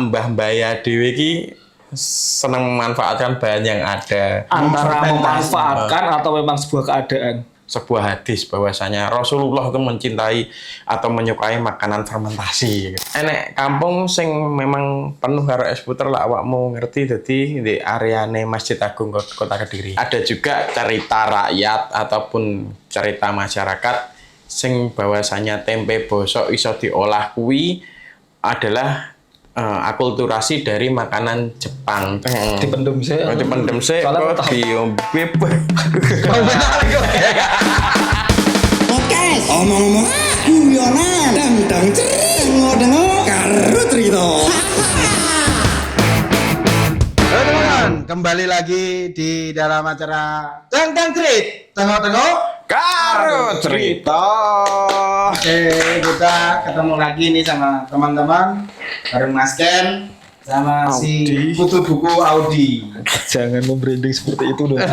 mbah-mbah dhewe iki seneng memanfaatkan bahan yang ada. Antara memanfaatkan atau memang sebuah keadaan. Sebuah hadis bahwasanya Rasulullah itu mencintai atau menyukai makanan fermentasi. Enek kampung sing memang penuh karo es puter lah awakmu ngerti, dadi di areane Masjid Agung Kota Kediri. Ada juga cerita rakyat ataupun cerita masyarakat sing bahwasanya tempe bosok iso diolah kuwi adalah akulturasi dari makanan Jepang. Dipendem sih. Dipendem sih kok diombe. Podcast omong-omong guyonan dang dengo karo cerita. Halo teman-teman, kembali lagi di dalam acara Dang Cerit. Tengok-tengok Karo cerita. Oke, kita ketemu lagi nih sama teman-teman bareng Mas Ken sama si kutu buku Audi. Jangan membranding seperti itu dong.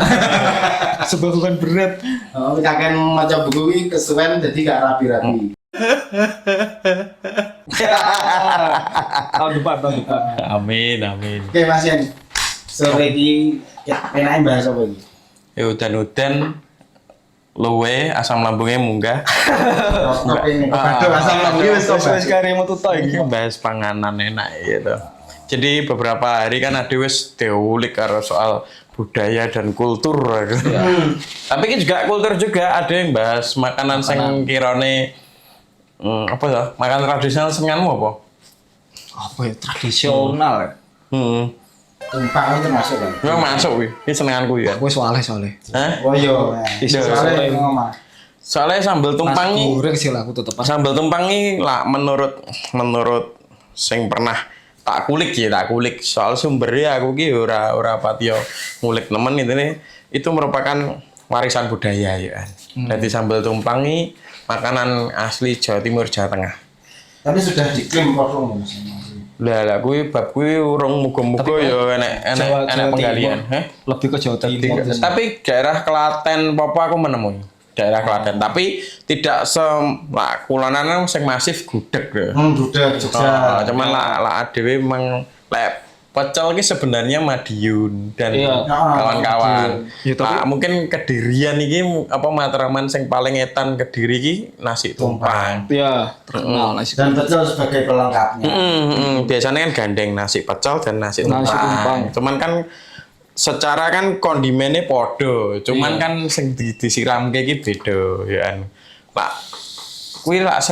Sebuah beban berat. Oh, kita akan maca buku ini kesuwen jadi gak rapi-rapi. Tahun depan. Amin. Oke Mas Ken, sore ini ya pengen bahas apa ini? Ya udan-udan luwe asam lambungnya munggah. Aduh, asam lambungnya Wes kare mau tuto iki. Bahas panganan enak gitu. Jadi beberapa hari kan ada wis diulik karo soal budaya dan kultur. Tapi ini juga kultur juga, ada yang bahas makanan sing kirane apa ya? Makanan tradisional senenganmu apa? Apa ya tradisional ya? Tumpang itu masuk kan? Memang masuk wih, ini senenganku ya. Aku soalnya. Hah? Oh iya. Soalnya Soalnya sambal tumpang ini, goreng sih lah aku tetep. sambal tumpang ini lah menurut sing pernah tak kulik. Soal sumbernya aku ki ora patio ngulik nemen itu merupakan warisan budaya ya kan. Jadi sambal tumpang ini makanan asli Jawa Timur, Jawa Tengah. Tapi sudah diklaim kosong Mas. Lah kuwi bab kuwi urung muga-muga ya enek penggalian, Lebih ke Jawa Timur. Tapi daerah Klaten apa aku menemui daerah Klaten, tapi tidak kulanan sing masif gudeg lho. Gudeg Jogja. Cuman lah dhewe memang lek pecel iki sebenarnya Madiun dan kawan-kawan. Ya, tapi mungkin Kedirian iki apa Matraman sing paling etan Kediri iki nasi tumpang. Iya, terkenal nasi. Dan pecel sebagai pelengkapnya. Biasanya kan gandeng nasi pecel dan nasi tumpang. tumpang. Cuman kan secara kan kondimennya podo, cuman kan sing disiram kayak gitu beda ya kan. Lah kuwi lah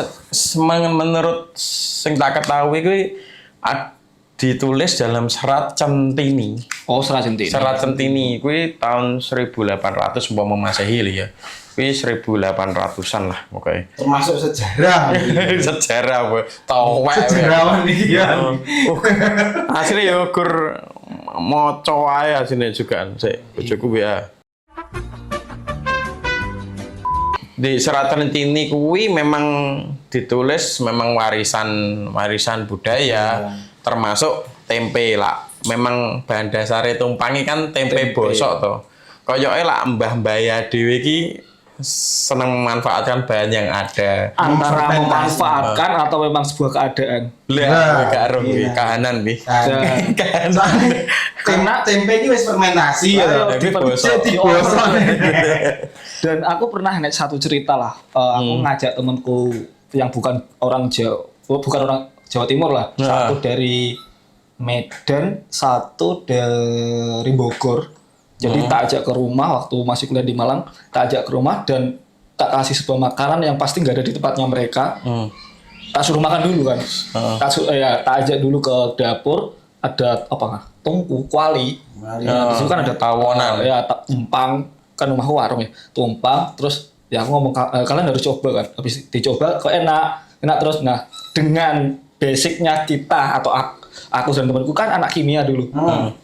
menurut sing tak ketahui kuwi ditulis dalam serat Centini. Oh, serat Centini. Serat Centini kuwi tahun 1800 umpama Masehi ya. Kuwi 1800-an lah pokoknya. Termasuk sejarah. Sejarah apa? Towek. Sejarawan iki ya. Asli ya gur maca wae asline juga sik bojoku ya. Di Serat Centini kuwi memang ditulis memang warisan budaya, termasuk tempe lah. Memang bahan dasarnya tumpangi kan tempe bosok to. Koyoke lah mbah-mbah dhewe iki seneng memanfaatkan bahan yang ada. Antara memanfaatkan atau memang sebuah keadaan. Lah karo kahanan nih. Karena tempe ini wis fermentasi ya. Tapi bosok. Dan aku pernah nek satu cerita lah. Aku ngajak temanku yang bukan orang Jawa Timur lah. Satu dari Medan, satu dari Bogor. Jadi tak ajak ke rumah waktu masih kuliah di Malang, tak ajak ke rumah dan tak kasih sebuah makanan yang pasti nggak ada di tempatnya mereka. Tak suruh makan dulu kan. Tak ajak dulu ke dapur, ada apa? Tungku, kuali. Di situ kan ada tawonan. Ya, tumpang, kan rumahku warung ya. Tumpang, terus ya aku ngomong kalian harus coba kan. Habis dicoba kok enak terus. Nah, dengan basicnya kita atau aku dan temanku kan anak kimia dulu.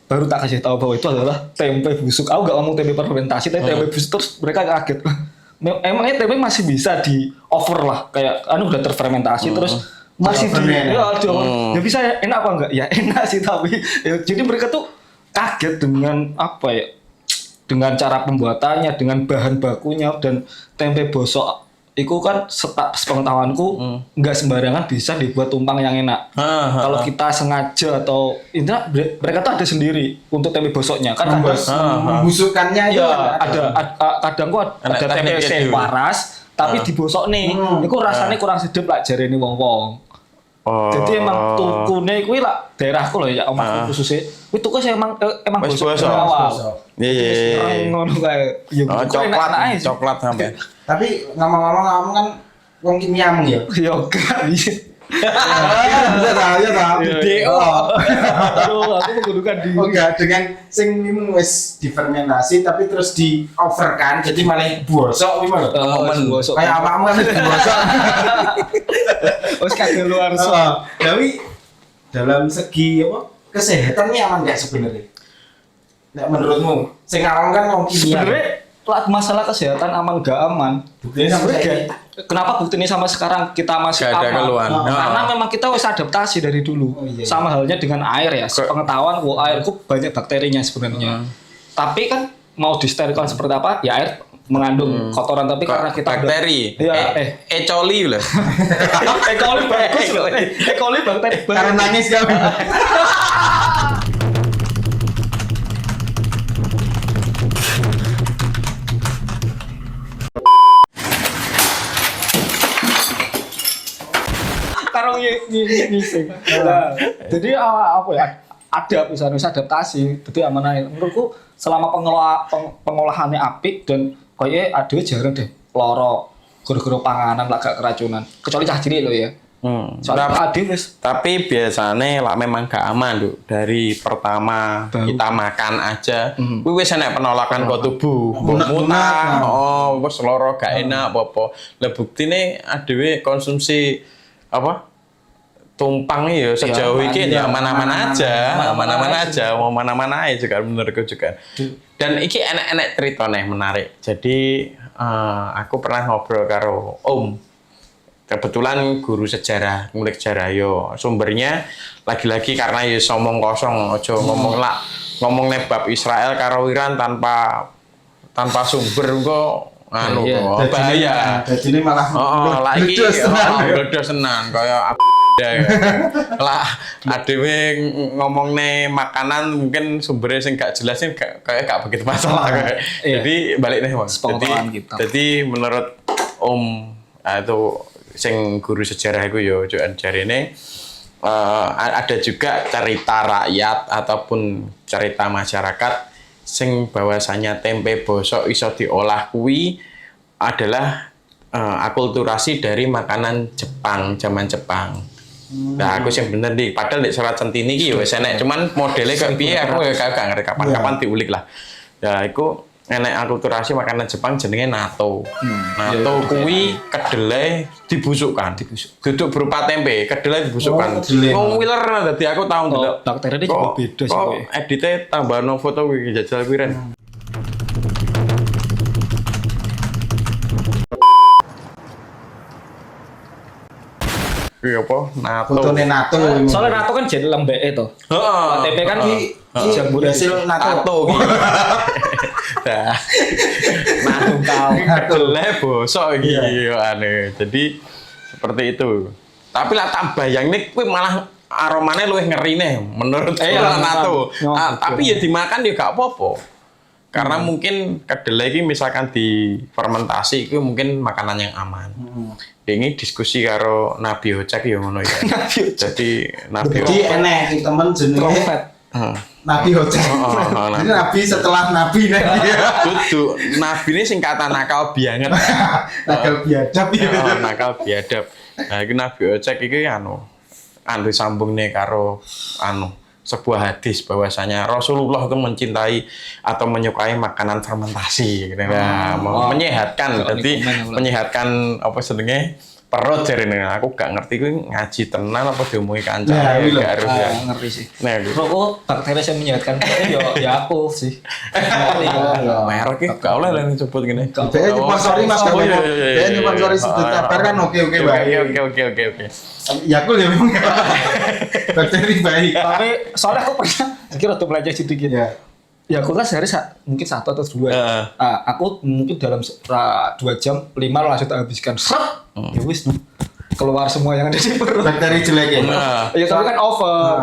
Baru tak kasih tahu bahwa itu adalah tempe busuk. Aku gak ngomong tempe fermentasi, tapi tempe busuk, terus mereka kaget. Emangnya tempe masih bisa di over lah, kayak udah terfermentasi terus masih di ya bisa ya, enak apa enggak? Ya enak sih tapi ya, jadi mereka tuh kaget dengan apa ya? Dengan cara pembuatannya, dengan bahan bakunya dan tempe bosok Iku kan sepengetahuanku nggak sembarangan bisa dibuat tumpang yang enak. Kalau kita sengaja atau intinya mereka tuh ada sendiri untuk tempe bosoknya kan Membusukkannya itu kadang kok ada tempe tekniknya dulu. waras tapi dibosok nih. Iku rasanya kurang sedep lah jarene wong-wong. Jadi emang tukune kuwi lah daerahku loh ya omahku khususnya. Kuwi tuku sih emang Wis bosok bosok. awal. Iya. Ngono kae. Ya Coklat sampai. Tapi ngomong-ngomong kamu kan wong kimiamu ya. Yo gak bisa. Iya tahu. DO. Aduh, aku menggunakan diri. Oh enggak, dengan sing ini wis difermentasi tapi terus di overkan jadi malah bosok kuwi malah. Bosok. Kayak awakmu kan bosok. Wis kagak luar Tapi dalam segi apa kesehatan ini aman nggak sebenarnya? Nggak menurutmu? Sing awam kan wong kimia. Sebenarnya masalah kesehatan aman gak aman. Buktinya sampai Sebenarnya kenapa buktinya sampai sekarang kita masih Gak ada aman? keluhan. Karena memang kita wis adaptasi dari dulu. Oh, iya. Sama halnya dengan air ya. Sepengetahuan air itu banyak bakterinya sebenarnya. Tapi kan mau disterilkan seperti apa? Ya air mengandung kotoran tapi karena kita bakteri. Iya, E. coli lah. E. coli bagus loh. E. coli bakteri. karena nangis kami. Karo ngising. Nah, jadi apa ya? Ada misalnya adaptasi, jadi aman aja. Menurutku selama pengolahannya apik dan kayaknya ada jarang deh loro gara-gara panganan lah gak keracunan. Kecuali cah cilik loh ya. Soalnya adil wis. Tapi biasanya lah memang gak aman tuh dari pertama kita makan aja. Kuwi wis enek penolakan ke tubuh, muntah, wis lara gak enak apa-apa. Lah buktine adewe konsumsi apa? Tumpang ya sejauh ini ya aman-aman aja, aman-aman aja, mau mana-mana aja juga menurutku juga. Dan iki enek-enek cerita nih menarik. Jadi aku pernah ngobrol karo Om. Kebetulan guru sejarah, ngulik sejarah yo. Sumbernya lagi-lagi karena yo omong kosong, ojo ngomong lah, ngomong bab Israel karo Iran tanpa sumber kok anu bahaya. Jadi malah lagi bledos senan kaya lah adewe ngomongne makanan mungkin sumbernya sing gak jelas sih kayak gak begitu masalah kayak. Jadi balik nih Bang. Jadi menurut Om itu sing guru sejarah iku yo jarine ada juga cerita rakyat ataupun cerita masyarakat sing bahwasanya tempe bosok iso diolah kuwi adalah akulturasi dari makanan Jepang zaman Jepang. Nah, aku sih bener di padahal di Selat Centini iki ya wis enek, cuman modelnya kayak piye aku gak ngerti kapan-kapan diulik lah. Ya iku enek akulturasi makanan Jepang jenenge natto. Natto kuwi kedelai dibusukkan. Duduk berupa tempe, kedelai dibusukkan. Wong wiler dadi aku tau ndelok. Bakterinya juga beda sih. Kok edite tambahno foto kuwi jajal kuwi Ren. Iya apa? Nato. Fotone nato. Soalnya nato kan jadi lembek itu. Heeh. Tempe kan Jambu hasil nato. Nah, kedelai bosok iki aneh. Jadi seperti itu. Tapi lah tak bayang nih, kuwi malah aromanya luwih ngeri nih menurut nato. Tapi ya dimakan ya gak apa-apa. Karena mungkin kedelai ini misalkan difermentasi itu mungkin makanan yang aman. Ini diskusi karo Nabi Ocek ya ngono ya. Jadi Nabi Jadi enek temen jenenge Nabi Ocek. Jadi Nabi setelah Nabi nih. Dudu, Nabi ini singkatan nakal bianget. Nakal biadab ya. Nakal biadab. Nah, iki Nabi Ocek iki anu sambung nih karo sebuah hadis bahwasanya Rasulullah itu mencintai atau menyukai makanan fermentasi gitu. Nah, menyehatkan, jadi menyehatkan apa sedenge perut jarine. Aku gak ngerti kuwi ngaji tenan apa diomongi kancane gak harus ya. Ngerti sih. Nah, gitu. Rokok bakteri yang menyehatkan ya aku sih. Merek iki gak oleh lah disebut gini. Dia nyponsori Mas Gawe. Dia nyponsori sebut kabar kan oke baik. Oke. Yakul ya memang. Bakteri baik. Tapi soalnya aku pernah kira tuh belajar sedikit ya. Ya aku kan sehari mungkin 1 atau 2. Heeh. Aku mungkin dalam 2 jam 5 langsung tak habiskan. Seret. Ya wis keluar semua yang ada di perut. Bakteri jelek ya. Nah, Ya tapi kan over.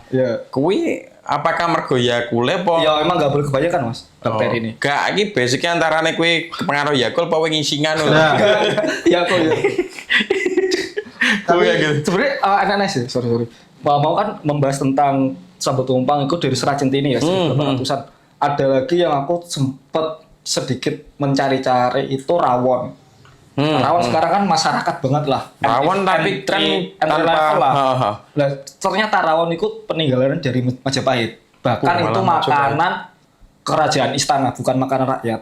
Ya. kuwi apakah mergo Yakult apa? Ya emang gak boleh kebanyakan Mas bakteri ini. Gak, iki basicnya antarane kuwi kepengaruh Yakult apa ngisingan lho. Nah, Ya aku ya. Kuwi ya gitu. Sebenarnya aneh-aneh sih, sorry. Mau kan membahas tentang sambal tumpang itu dari Serat Centini ya, beberapa ratusan. Ada lagi yang aku sempat sedikit mencari-cari itu rawon. Rawon sekarang kan masyarakat banget lah. Rawon tapi kan entry tanpa level lah. Heeh. Nah, ternyata rawon itu peninggalan dari Majapahit. Bahkan Oh, itu malah makanan kerajaan istana, bukan makanan rakyat.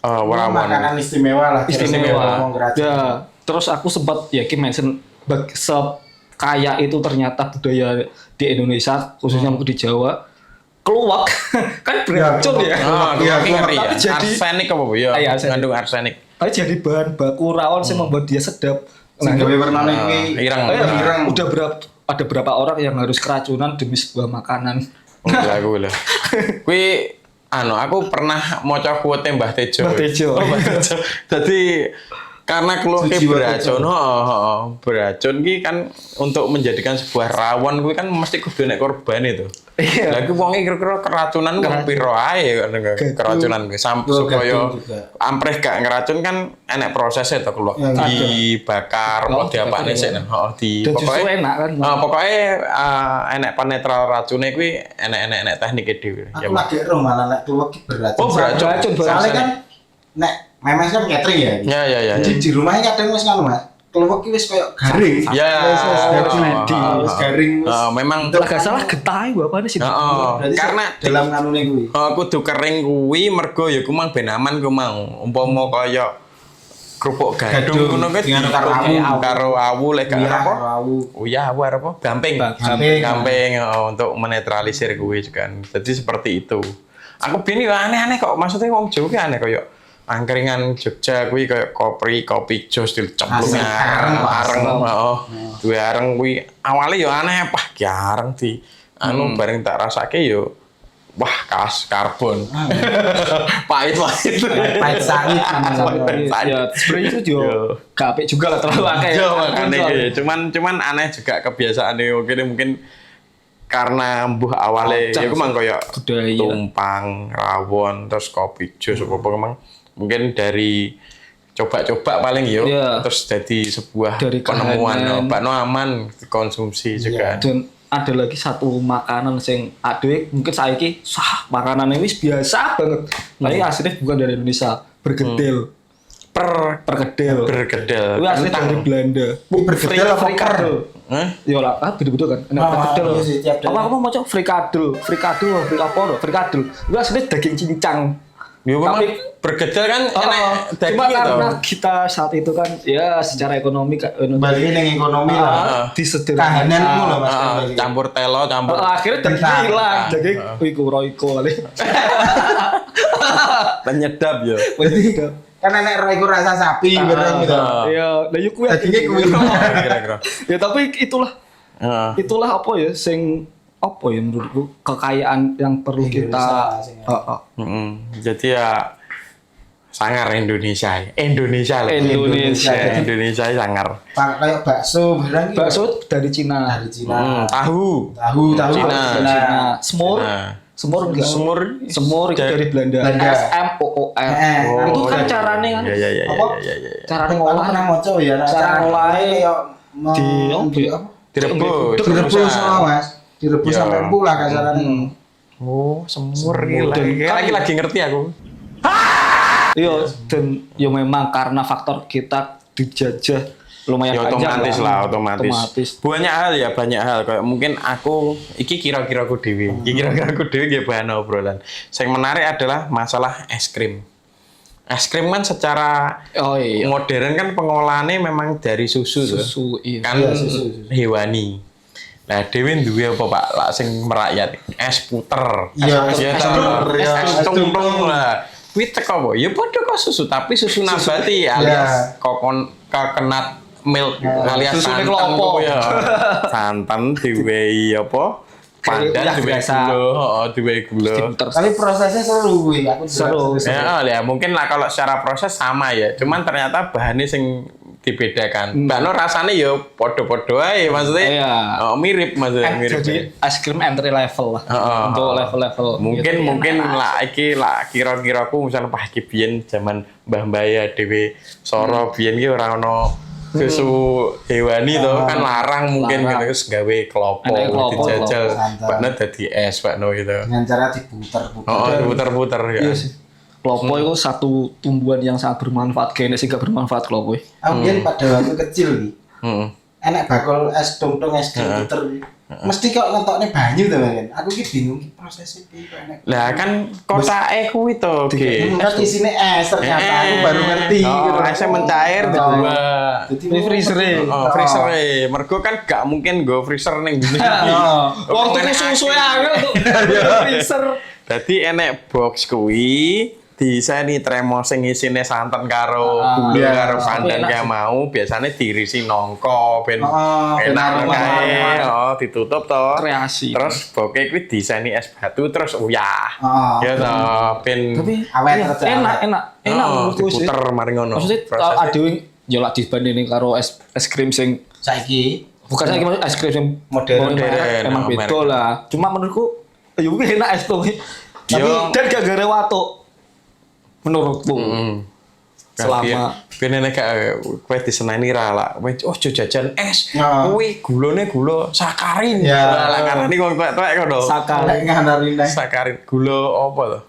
Rawon. makanan istimewa lah. Istimewa. Ngomong kerajaan. Ya, terus aku sempat mention sekaya itu ternyata budaya di Indonesia, khususnya mungkin di Jawa. Keluak kan beracun ya. Ah, Iya, kuwi ngeri ya. tapi jadi- Arsenik apa Bu? Ya, Iya, arsenik. ngandung arsenik. Tapi jadi bahan baku rawon sih membuat dia sedap. Sing gawe warnane kuwi ireng. ireng. Udah ada berapa orang yang harus keracunan demi sebuah makanan. Lagu lah. Kuwi aku pernah maca quote Mbah Tejo. Mbah Tejo. Oh, Mbah Tejo. Dadi karena keluarga Suci beracun, beracun ki kan untuk menjadikan sebuah rawon kuwi kan mesti kudu nek korban itu. Iya. Lah kuwi wong kira-kira keracunan wong piro ae keracunan kuwi supaya gadung juga. amprih gak ngeracun kan enek prosesnya to keluar Ya, dibakar Oh, apa diapane sik heeh di Dan justru enak kan. pokoknya enek penetral racune kuwi enek teknike dhewe. Aku lagi roh malah nek keluak ki beracun. Oh, beracun. Soalnya kan nek memes kan catering ya. Ya. Di rumahnya kadang wis ngono Mas. Keluak ki wis koyo garing. Ya. Wis dadi Ah, wis garing. wis. Memang Lah gak salah getah bapaknya sih. Berarti karena dalam nganune kuwi. kudu kering kuwi mergo ya ku mang ben aman ku mang. Umpama kaya kerupuk gadung Gadung, ngono kuwi dengan karo awu. karo awu lek gak Iya, apa. awu. Uyah awu apa? Gamping. Gamping. Untuk menetralisir kuwi kan. Jadi seperti itu. Aku bingung aneh-aneh kok maksudnya wong Jawa ki aneh kaya angkringan Jogja kuwi kayak kopi jos dicemplung Asli, areng duwe areng kuwi awale ya aneh pah ki areng di bareng tak rasake yo wah karbon pahit Pahit sangit. Ya, sebenarnya itu juga gak apik juga lah terlalu akeh. Iya, makanya gitu. Cuman aneh juga kebiasaan mungkin karena mbuh awale ya memang kayak budaya. tumpang, rawon, terus kopi jos apa memang mungkin dari coba-coba paling yo Iya. terus jadi sebuah Dari penemuan kahanan. bakno aman dikonsumsi juga. Dan ada lagi satu makanan sing aduh mungkin saiki makanan ini biasa banget. Tapi aslinya bukan dari Indonesia, bergedel. Pergedel. Bergedel. Itu asli dari Belanda. Bergedel apa Frikadel. Hah? Ya lah, beda-beda kan. Enak pergedel. iya sih, tiap daerah. Apa aku mau coba frikadel, frikadel. Itu asli daging cincang. Ya memang Tapi- bergedel kan enak Cuma daging itu. karena kita saat itu kan ya secara ekonomi Balik ning ekonomi lah. disederhanakan. Kahananmu loh Mas. Campur telo, campur Akhirnya dagingnya Kentang. hilang, daging roiko kali. penyedap ya. Kan enek roiku rasa sapi bareng gitu. Ya, lah yuk kuwi. Dagingnya kuwi. Kira-kira. Ya tapi itulah Heeh. itulah apa ya sing apa ya menurutku kekayaan yang perlu kita Indonesia, sing- Mm-mm. Jadi ya sangar Indonesia. Indonesia lah. Indonesia. Indonesia sangar. Kayak bakso bareng iki. bakso dari Cina. dari Cina. Tahu. Tahu Cina. Cina. Semur. Cina. Semur enggak? Semur. Semur itu dari Belanda. Belanda. SMOOR. Oh, Itu kan iya. carane kan. Ya. Apa? Carane Aku ngolah. pernah maca ya Cara ngolahnya kayak di- apa? Direbus. Direbus sama Mas. Direbus Ya. sampai empuk lah kasarane. Oh, semur gila. Dan Lagi ngerti aku. Iya, dan ya memang karena faktor kita dijajah lumayan Ya panjang otomatis lah, otomatis. Banyak hal kayak mungkin aku iki kira-kira aku dewi. Iki kira-kira aku dewi nggih bahan obrolan. Yang menarik adalah masalah es krim. Es krim kan secara Oh iya. modern kan pengolahannya memang dari susu tuh. Susu iya. Kan Iya, susu. hewani. Nah, Dewi duwe apa Pak? Lah sing merakyat es puter. Iya, es es puter, puter, ya. es tumpeng lah. Kuwi teko apa? Ya padha kok susu, tapi susu nabati alias coconut milk alias Susune santan klopo. ku ya. Santan diwehi apa? pandan ya, duwe biasa. gula, duwe gula. Tapi prosesnya seru kuwi, aku Seru. Ya, mungkin lah kalau secara proses sama ya. Cuman ternyata bahannya sing dibedakan. Mbak Nur rasanya ya podo-podo aja maksudnya. Iya. Mirip maksudnya mirip. Jadi es krim entry level lah. Untuk level-level. Mungkin gitu. mungkin lah iki lah kira-kiraku misalnya pas iki biyen zaman Mbah ya dhewe Soro biyen ki ora ono susu hewani to kan larang mungkin Larang. gitu terus gawe klopo Enak klopo, dijajal klopo. Mbak Nur dadi es Mbak Nur gitu. dengan cara diputer-puter. Puter-puter ya. Iya sih. Klopo itu satu tumbuhan yang sangat bermanfaat. Kayaknya sih gak bermanfaat klopo. Aku biyen pada waktu kecil iki, Heeh. enak bakul es tong-tong es krim puter. Mesti kok ngentokne banyu to kan. Aku ki bingung ki prosesnya piye kok enak. Lah kan kotake kuwi to, Ge. Kan isine es ternyata aku baru ngerti gitu. Esnya mencair dua. Jadi Ini freezer-e. Freezer mergo kan gak mungkin go freezer ning gini. Wong tuku susu angel tuh. Freezer. Dadi enek box kuwi diseni tremo sing isine santen karo gula iya. karo pandan Enak kayak sih. mau biasanya diirisi nongko ben ben enak aroma. kae ditutup to Kreasi. terus boke kuwi diseni es batu terus uyah Oh. ya to ben Tapi Awet iya, aja, enak menurutku sih. diputer mari ngono Maksudnya kalau ada yang ya lah dibandingin karo es krim sing Saiki bukan saya gimana es krim yang Modern. emang beda Modern. lah. Cuma menurutku ya kuwi enak es krim. Tapi Yo. dan gak gara watuk. Menurutku. Selama ben nek kowe diseneni ra lah kowe ojo jajan es Ya. kuwi gulane gula sakarin Ya. lah karane kok tuwek ngono sakal lek ngandari nang sakarin gula apa to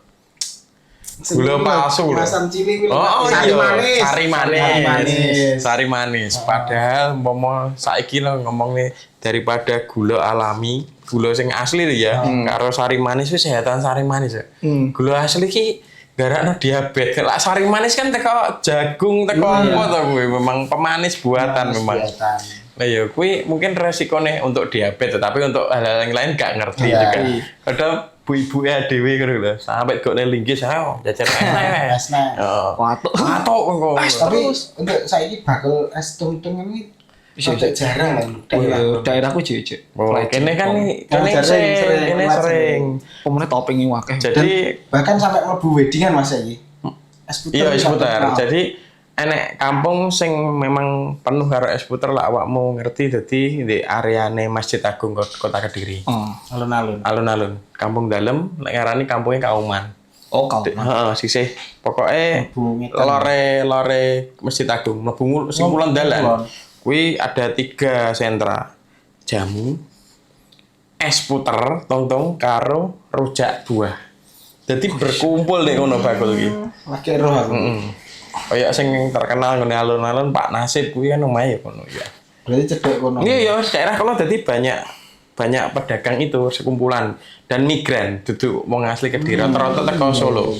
gula palsu lho. Kemasan cilik kuwi. Oh Sari iya, manis. sari manis. Sari manis. Sari manis. Padahal umpama saiki lo ngomong nih daripada gula alami, gula sing asli lho ya, karo sari manis wis sehatan sari manis ya. Gula asli ki garakno diabetes. Lah sari manis kan teko jagung, teko apa to kuwi memang pemanis buatan memang. Nah ya kuwi mungkin resikone untuk diabetes tapi untuk hal-hal yang lain gak ngerti Iya. juga. Padahal bu-ibu dhewe ngono lho, sampai kok nek linggis ayo jajan es. Nah. Heeh. watuk. Matok kok. Tapi untuk saiki bakul es tong-tong ini Bisa, bisa jarang kan. Daerahku jejek. Oh, kene kan Kan kene sering, kene sering. Pemennya toppingnya wakeh. Jadi Bahkan sampai mlebu weddingan Mas saiki. Es puter. iya es sampai puter. kenal. Jadi enek kampung sing memang penuh karo es puter lah awakmu ngerti dadi di areane Masjid Agung Kota Kediri. Oh, alun-alun. Alun-alun, kampung dalem nek ngarani kampungnya Kauman. oh kau. Heeh, sisih pokoke Mlebu ngetan. lore Masjid Agung mlebu sing kulon dalan. Kuwi ada 3 sentra. Jamu, es puter, tong-tong karo rujak buah. Jadi berkumpul nek ngono bakul iki. Lagi roh aku. Kayak sing terkenal ngene alun-alun Pak Nasib kuwi kan omahe kono ya. Berarti cedek kono. Iya ya, daerah kono dadi banyak pedagang itu sekumpulan dan migran duduk wong asli Kediri rata-rata teko Solo.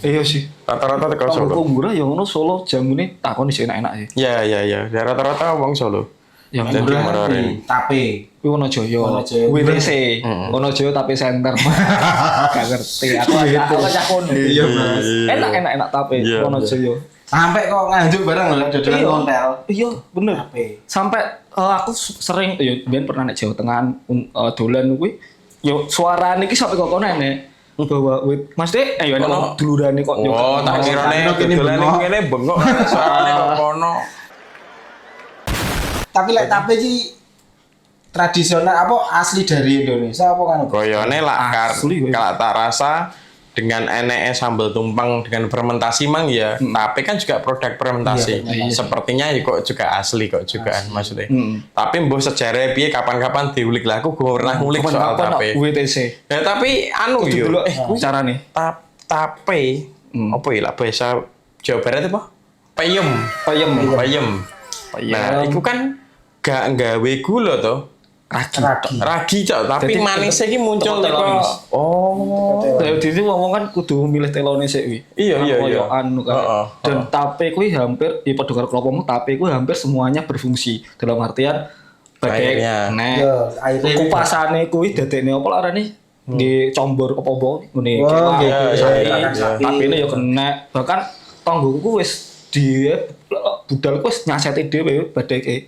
Iya sih. Rata-rata teko Kalau Solo. Kumbura yang ngono Solo jamune takon di enak-enak sih. Ya. Ya rata-rata wong Solo. Yang Jadi murah murahin. Tape. kuwi Wonojoyo. Wonojoyo. WTC. Wonojoyo tapi center. Gak ngerti. Aku cak kono. Iya, Mas. Enak tapi Iya, Wonojoyo. Sampai kok nganjuk bareng lho dodolan Iya. kontel. Iya, bener. Tape. Sampai aku sering ya ben pernah nek Jawa Tengah dolan kuwi yo suarane iki sampai kok kono enek bahwa wit Mas Dek ayo Kono. ana dulurane kok yo. Oh, tak kirane Kino kene dodolan bengok. ngene bengok suarane kok kono. Tapi lek tape iki tradisional apa asli dari Indonesia apa kan? Goyone lah Asli, weh. kalau tak rasa dengan eneknya sambal tumpeng dengan fermentasi mang ya, tapi kan juga produk fermentasi. Iya, Sepertinya ya kok juga asli kok juga maksudnya. Tapi mbah sejarah piye kapan-kapan diulik lah aku gue pernah ngulik soal tape. WTC. Ya tapi anu yo. Dulu carane. Tape apa ya lah bahasa Jawa Barat apa? Payem. Payem. Payem. Nah, itu kan gak nggawe gula to. Ragi cok, tapi Jadi manisnya iki muncul teko teko. manis. Oh. Jadi ngomong kan kudu milih telone sik wi. Iya, iya, iya. Anu kan. Heeh, Dan tape kuwi hampir ya padha karo klopomu tape kuwi hampir semuanya berfungsi. Dalam artian Airnya. nek Yo, airnya. kupasane kuwi dadekne apa larane dicombor apa ngene. Oh, gitu. iya, Sapi, iya. anak sapi. Tapi ini ya kena. Bahkan tonggoku wis di budal ku wis nyaseti dhewe badhe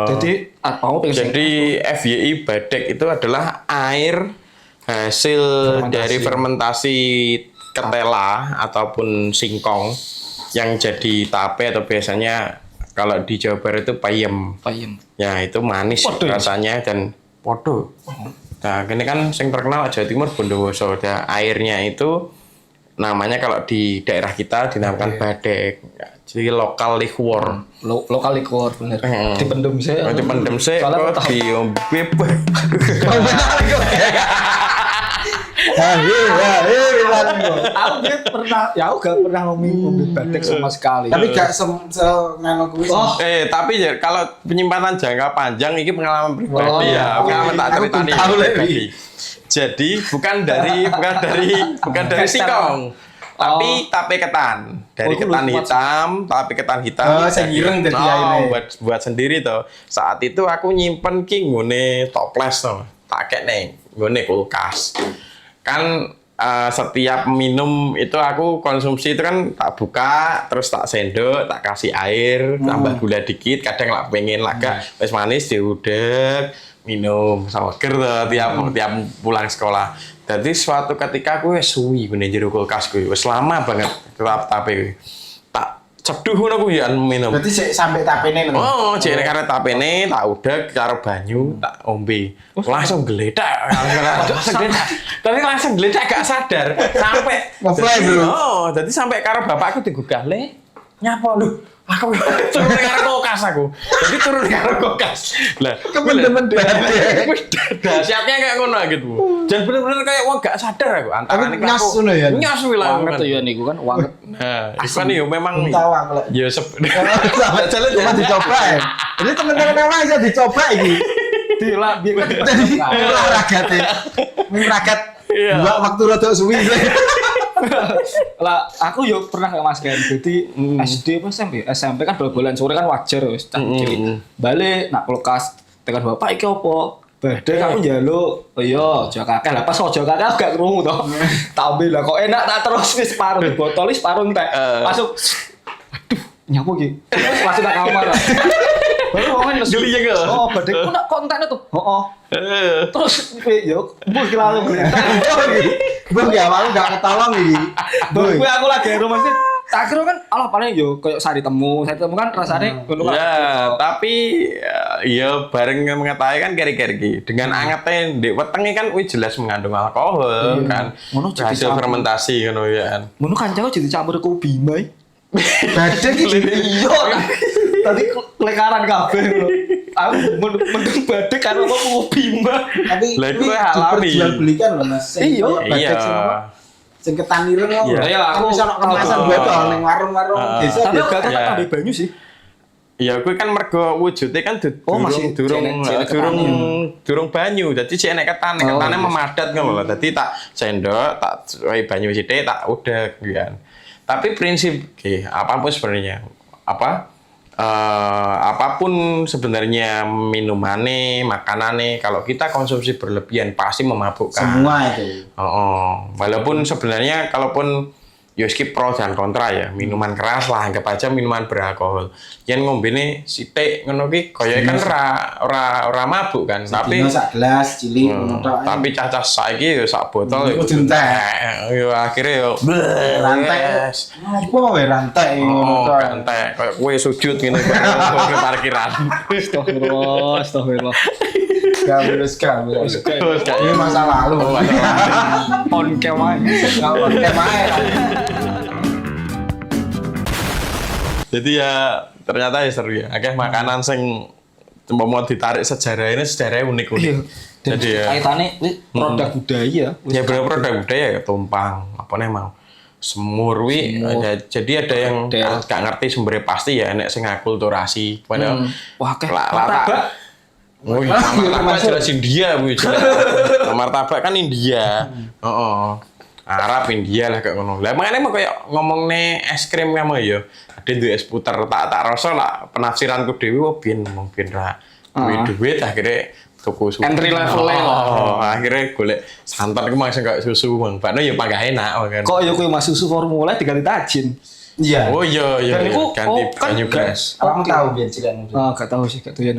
Jadi aku pengen Jadi FYI badek itu adalah air hasil dari fermentasi ketela ataupun singkong yang jadi tape atau biasanya kalau di Jawa Barat itu payem. payem. Ya itu manis Podo ya? rasanya dan podo. Nah ini kan yang terkenal Jawa Timur Bondowoso. Nah, airnya itu namanya kalau di daerah kita dinamakan badek. Jadi lokal liquor. Lokal liquor bener. Dipendem sih. Dipendem sih Soalnya kok tahu. diombe. Aku dia pernah, ya aku gak pernah ngombe badek sama sekali. Tapi gak ngano kuwi. Oh. Tapi ya, kalau penyimpanan jangka panjang ini pengalaman pribadi Oh, ya, pengalaman tak aku ceritani tahu, pribadi. Jadi bukan dari singkong, tapi tape ketan. Dari Oh, ketan lupa. hitam, tape ketan hitam. Oh, sing ireng dadi airnya. buat sendiri toh. Saat itu aku nyimpen ki nggone toples toh. Tak kene nggone kulkas. Kan setiap minum itu aku konsumsi itu kan tak buka terus tak sendok tak kasih air tambah gula dikit kadang lah pengen laga wes manis diudek minum sama ger tiap pulang sekolah. Jadi suatu ketika aku wes suwi gune jero kulkas kuwi wes lama banget tetap tape tak ceduh ngono kuwi ya minum. Berarti sik sampai tapene lho. Oh, jane karena tapene tak udek karo banyu tak ombe. Langsung geledak. Tapi langsung geledak gak sadar sampai Nge-fly, jadi- bro. Oh, jadi sampai karo bapakku digugah, "Le, nyapa lu?" Aku turun karo kulkas aku. Jadi turun karo kulkas. Lah, Kemen-kemen badek. dahsyatnya kayak ngono gitu. Dan bener-bener kayak wong gak sadar aku antara Tapi nyas ngono ya? Nyas kuwi lah. Wanget tuh ya niku kan, wanget. Nah, itu kan yo memang Tahu aku lek. ya Sampai jalan cuma dicoba ya. Jadi teman-teman yang lain bisa dicoba iki. Dila biar kan Jadi olahraga teh. Meragat Iya. dua waktu rada suwi. lah aku yo pernah kayak Mas Ken. Jadi SD apa SMP? SMP kan bal-balan sore kan wajar wis cah cilik. Balik nak kulkas tekan bapak iki opo? Badhe aku njaluk. Oh iya, aja kakek. Lah pas aja kakek aku gak krungu to. Tak ambil lah kok enak tak terus wis separuh di botol wis separuh entek. Masuk. Aduh, nyapu iki. Terus masuk ke kamar. Lah. Baru ngomongin terus. Geli ya, Kak? Oh, badhe ku nak kontennya tuh. Heeh. Terus yo, mbok iki lalu Bang ya malu gak ketolong iki. Boy. Gue aku lagi rumah sih. Tak kira kan Allah paling yo kayak sari temu kan rasanya ngono kan. Ya, tapi ya bareng mengetahui kan keri-keri dengan angetnya di wetenge kan wih jelas mengandung alkohol kan. Ngono jadi Hasil campur. fermentasi ngono ya kan. Ngono kancaku jadi campur ku bima. Badek iki. Iya. Tadi kelekaran kabeh lho. Aku mendung badek karo kok ku bima. Tapi Lah, itu kuwi alami. diperjualbelikan loh Mas. Sing Iya. badek Iya. sing apa? Sing ketan ireng kok. Iya. Iya, aku- Kan iso ono kemasan aku- botol ning warung-warung desa. Tapi dia- gak Ya. tak tambah banyu sih. Ya kuwi kan mergo wujudnya kan Oh, masih jenek durung banyu. Dadi jek nek ketan, ketane iya. memadat ngono lho. Dadi tak sendok, tak banyu sithik, tak udek kan. Tapi prinsip apapun sebenarnya apapun sebenarnya minumannya, makanannya, kalau kita konsumsi berlebihan pasti memabukkan. Semua itu. Walaupun sebenarnya kalaupun ya skip pro dan kontra ya, minuman keras lah anggap aja minuman beralkohol. Yen ngombene sithik ngono ki koyoke kan ora mabuk kan, tapi Dino sak gelas cilik ngono tok. tapi cacah saiki ya sak botol ya Kudu entek. ya akhirnya ya Rantai. Apa wae rantai ngono tok. entek koyo kowe sujud ngene ke parkiran. Astagfirullah, astagfirullah. Terus Terus gak Ini masa lalu. On kemai. Kawan kemae. Jadi ya ternyata ya seru ya. Akeh makanan sing mau ditarik sejarah ini sejarahnya unik-unik. Iya. Jadi ya Kaitannya wis produk budaya. ya bener produk budaya ya tumpang apa nih mau semur wi jadi ada yang Ada. gak ngerti sumbernya pasti ya enek sing akulturasi padahal Wah, kayak martabak wih martabak jelas India wih jelas martabak kan India Arab India lah kayak ngono lah makanya mau kayak ngomong nih es krim kamu ya ada duit es puter tak rasa lah penafsiranku dewi wah bin ngomong bin ra duit akhirnya tuku susu Entry level-nya lah. akhirnya golek santan aku masih kayak susu bang bakno ya panggah enak kan Kok ya kuwi mas susu formula diganti tajin. Iya. Oh iya iya. Dan iya. iku, Ganti kan banyu gak- beras. Kamu tahu biar cilik Gak tahu sih, gak doyan.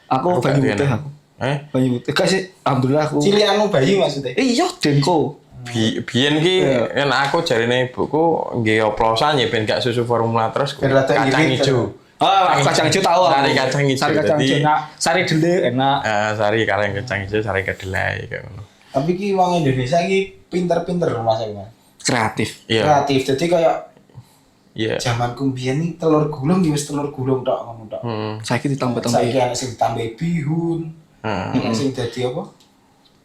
Aku Aku banyu gak putih doyan. aku. Banyu putih. Gak sih, alhamdulillah aku. Cilik anu bayi maksudnya. Iya, Denko. Biyen ki kan aku jarine ibuku nggih oplosan ya ben gak susu formula terus Ben rada kacang irit, ijo. Aku kacang hijau tahu. Sari kacang hijau, Sari kacang jadi- hijau enak. Sari dele enak. Sari kaleng kacang ijo, sari kedelai kayak ngono. Tapi ki wong Indonesia ki pinter-pinter masak Mas. Kreatif. Iya. Kreatif. Jadi kayak Iya. zamanku mbiyen iki telur gulung ya wis telur gulung tok ngono tok. Saiki ditambah-tambah Saiki ana sing tambah bihun. Ana sing dadi apa?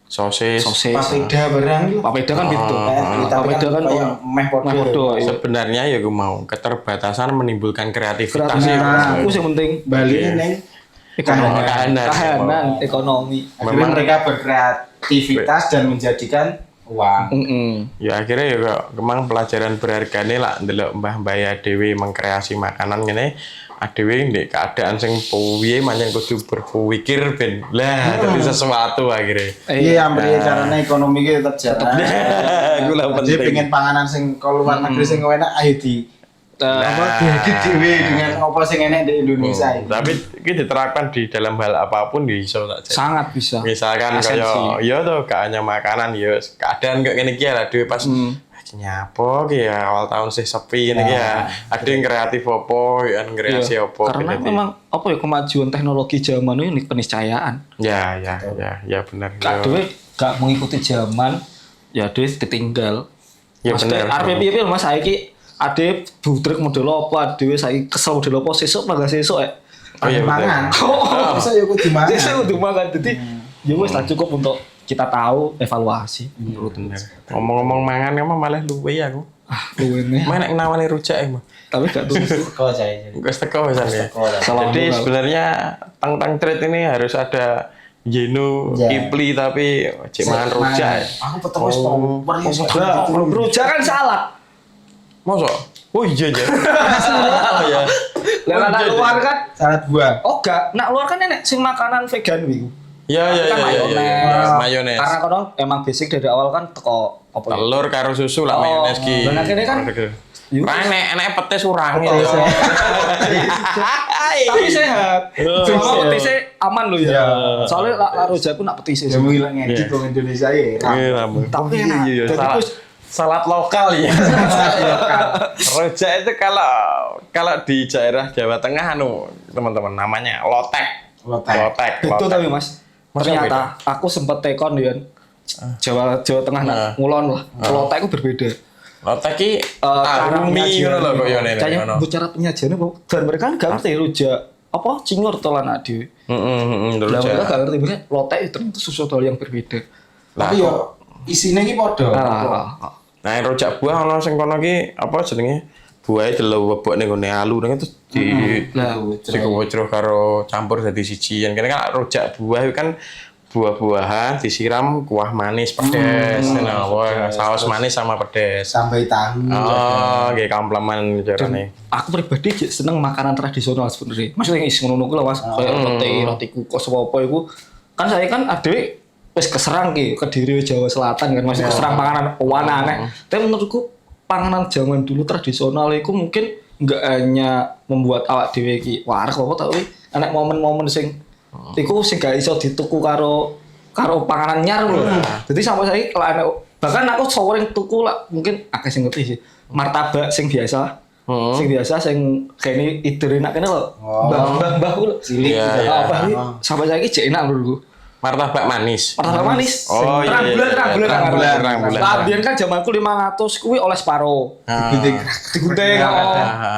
Sosis. sosis. Papeda barang iki. Papeda kan gitu. Papeda kan kayak meh meh podo. podo. Sebenarnya ya gue mau keterbatasan menimbulkan kreativitas sih. Kreatif. Aku sing penting Bali Iya. neng kahanan ekonomi. akhirnya mereka berkreativitas dan menjadikan uang. Ya akhirnya ya kok kemang pelajaran berharga nih lah ndelok Mbah ya Dewi mengkreasi makanan ngene adewe ndek keadaan sing piye manyen kudu berpikir ben lah dadi sesuatu akhirnya. Iya, ambil caranya ekonomi kita tetap jalan. Iku lah Jadi penting. pengen panganan sing keluar negeri sing enak, ayo di diedit dhewe dengan apa sing enak di Indonesia ini. Tapi iki diterapkan di dalam hal apapun bisa tak jadi. Sangat bisa. Misalkan Esensi. kaya ya tuh gak hanya makanan ya keadaan kayak ngene iki lah dhewe pas nyapo ki ya awal tahun sih sepi ngene iki ya. Ada yang kreatif opo, ya kreasi opo. Karena gitu. memang apa ya kemajuan teknologi zaman ini keniscayaan. Ya benar. Kak Dewi gak mengikuti zaman, ya Dewi ditinggal. Ya Mas benar. Arep piye Mas saiki ade budrek model apa, Dewi saiki kesel model apa sesuk apa gak sesuk ya. Oh iya mangan. benar. Bisa ya kudu mangan. Sesuk kudu makan. Dadi ya wis lah cukup untuk kita tahu evaluasi. Bener. Ngomong-ngomong mangan emang malah luwe aku. Luwene. Mana nek nawani rujak emang. Tapi gak tulus. Kok saya. Wis teko wisan ya. Salah Jadi ngomong. sebenarnya tang treat ini harus ada Jenu, Ya. Kipli tapi cek mangan rujak. Aku peteng wis pomper ya. Rujak kan salad. Mosok? Oh iya ya. Oh ya. Lah nak luar kan Salad buah. oh gak, nak luar kan enek sing makanan vegan wiku. Ya Kan mayones. Mayones. Karena kono emang basic dari awal kan teko apa ya? Telur karo susu lah Oh, mayones ki. lah kene kan- Yuk. enek petis urang Petis, ya. Tapi sehat. Cuma petisnya aman loh ya. Ya. Soalnya la rojaku nak petisnya. Ya mau hilang ngedit wong Indonesia ya. Tapi enak. Iya, Jadi salat, terus salat lokal ya. Rojak itu kalau di daerah Jawa Tengah teman-teman namanya lotek. Lotek. itu tapi Mas. Masa Ternyata aku sempat tekon ya. Jawa Tengah nak ngulon lah. Lotek itu berbeda. Lotek ki Cara arumi ngono lho kok yo nene Kayaknya ngono. bu cara penyajiannya bu. Dan mereka kan gak ngerti rujak apa cingur tolan ade. Heeh, Dan mereka rujak. gak ngerti mereka lotek itu ternyata sesuatu hal yang berbeda. Tapi yo isine iki padha. Nah, rujak buah ono sing kono ki apa jenenge? Buahe dilebok ning gone alu nang itu Lah, digowocroh karo campur dadi siji. Yang kene kan rujak buah itu kan buah-buahan disiram kuah manis pedes, nah, saus manis sama pedes. Sampai tahu. Oh, kayak komplemen carane. aku pribadi seneng makanan tradisional sebenarnya. Maksudnya isi ngono ku lho Mas, kayak roti kukus apa iku. Kan saya kan adewe wis keserang ki Kediri Jawa Selatan kan masih keserang panganan warna aneh. Tapi menurutku panganan zaman dulu tradisional itu mungkin enggak hanya membuat awak dhewe iki warak apa tapi ana momen-momen sing iku sing gak iso dituku karo panganan nyar lho. Jadi sampai saiki lah bahkan aku sering tuku lah mungkin akeh sing ngerti sih. Martabak sing biasa. Sing biasa sing kene idere enak kene lho. Mbah ku Cilik. Iya, gitu. iya. apa iki sampai saiki jek enak menurutku. Martabak manis. Martabak manis. Oh, iya, iya, iya. Terang bulan. Lah biyen kan zamanku 500 kuwi oleh separo. Digunting kok.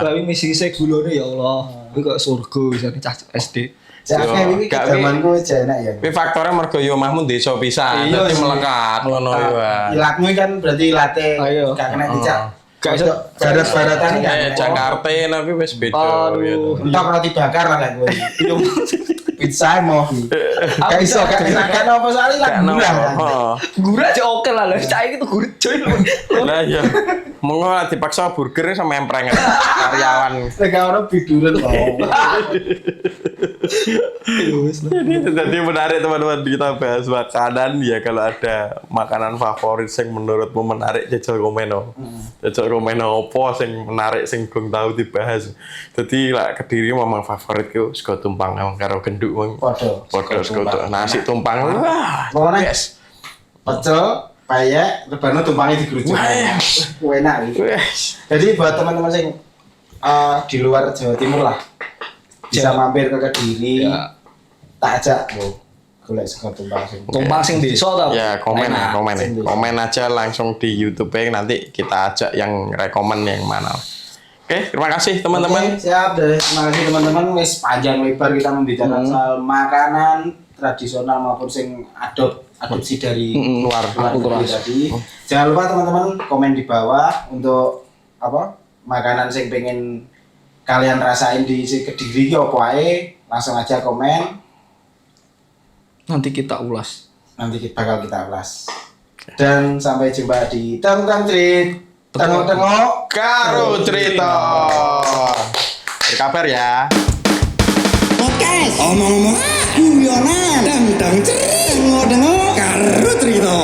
Tapi misi gulone ya Allah. Kuwi kok surga wisane cah SD. Jake iki Gak zamanku aja enak ya. Tapi faktornya mergo yo omahmu desa pisan, Iya dadi sih. melekat ngono yo. Ilatmu kan berarti ilate Ayo. gak kena dicak. Gak iso. Barat-baratan kan. Kayak Jakarta tapi wis beda Aduh. gitu. Entok roti bakar lah kayak gue. Iya. Pizza mau. Gak iso gak enakan apa soalnya lah Gak no. gurah. Oh. Gurah aja oke lah, cai itu gurih coy. Nah ya, mau dipaksa burger sama empreng karyawan. Nek ono biduran mau. Jadi menarik teman-teman, kita bahas makanan ya. Kalau ada makanan favorit yang menurutmu menarik, jajal komen no. Jajal komen apa yang menarik yang belum tahu dibahas. Jadi lah Kediri memang favoritku sego tumpang emang karo genduk wong. Podo Sego nasi tumpang. Wah, Pokoknya yes. pecel, payek, rebano tumpangnya digerujuk. Enak iki. Wes. Jadi buat teman-teman sing di luar Jawa Timur lah bisa mampir ke Kediri. Ya. Tak ajak lo golek sego tumpang sing. Tumpang sing desa tau. Ya komen sendiri. komen aja langsung di YouTube nanti kita ajak yang rekomen yang mana. Oke, terima kasih teman-teman. Oke, siap. Terima kasih teman-teman. Wis panjang lebar kita membicarakan soal makanan tradisional maupun sing adopsi dari Luar. negeri tadi. Jangan lupa teman-teman komen di bawah untuk apa makanan sing pengen kalian rasain di Kediri ki opo ae, langsung aja komen. Nanti kita ulas. Nanti bakal kita ulas. Dan sampai jumpa di Tengok Treat. Tengok Karo cerita. Berkabar ya. Podcast omong-omong guyonan dang-dang tengok-tengok karo cerita.